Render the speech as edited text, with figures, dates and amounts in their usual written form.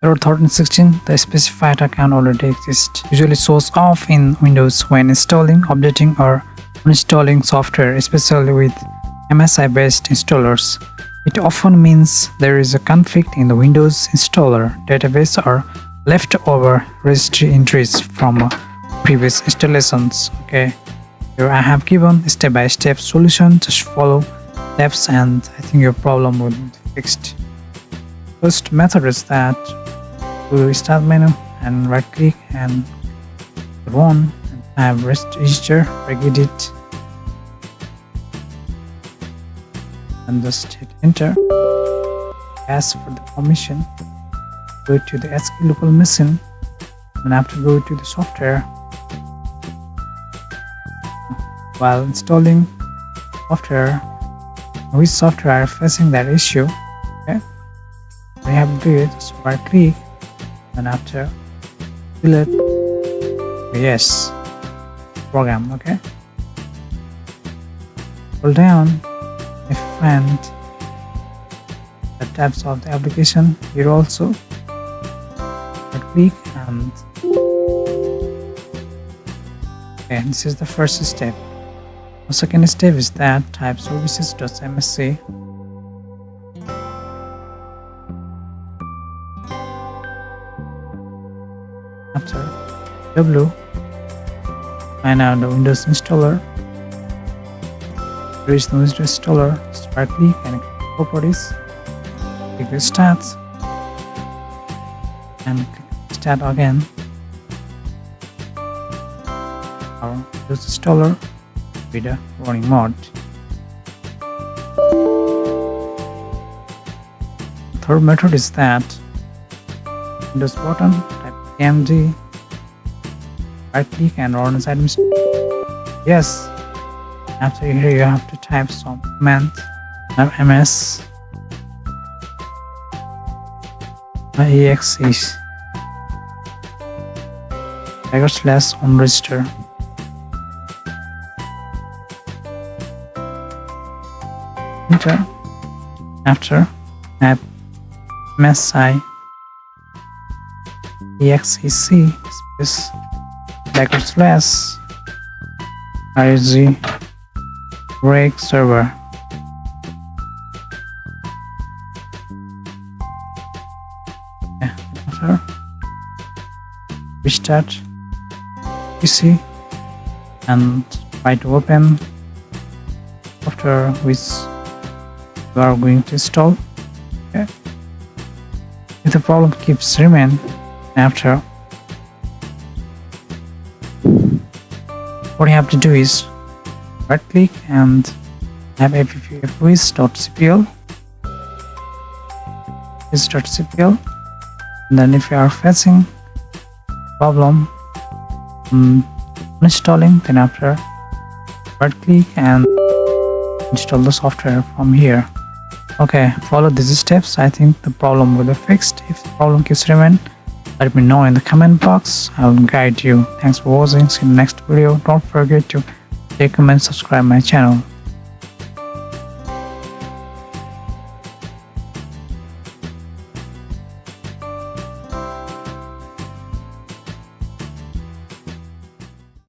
Error 1316, the specified account already exists. Usually shows off in Windows when installing, updating or uninstalling software, especially with MSI-based installers. It often means there is a conflict in the Windows installer database or leftover registry entries from previous installations. Okay, here I have given step-by-step solution. Just follow steps and I think your problem will be fixed. First method is that go to start menu and right click and run and have register, edit and just hit enter. Ask for the permission. Go to the SQ local machine and after go to the software. While installing software, which software are facing that issue, okay, we have to do it. So right click and after select yes program. Okay, scroll down if you find the tabs of the application here also. Right click and okay, this is the first step. The second step is that type services.msc. After W, find out the Windows installer. There is no Windows installer. Just right click and click properties. Click the start and click start again. Our Windows installer with the running mode. The third method is that Windows button, type md, right click and run as administrator. Yes. After here you have to type some command ms exe /unregister. Enter. After add msi exec space /rg break server. After restart PC and try to open software which you are going to install. Okay. If the problem keeps remain after, what you have to do is right click and have fwiz.cpl and then if you are facing problem installing, then after right click and install the software from here. Okay, follow these steps. I think the problem will be fixed. If the problem keeps remain, let me know in the comment box. I will guide you. Thanks for watching. See you in the next video. Don't forget to like, comment, subscribe my channel.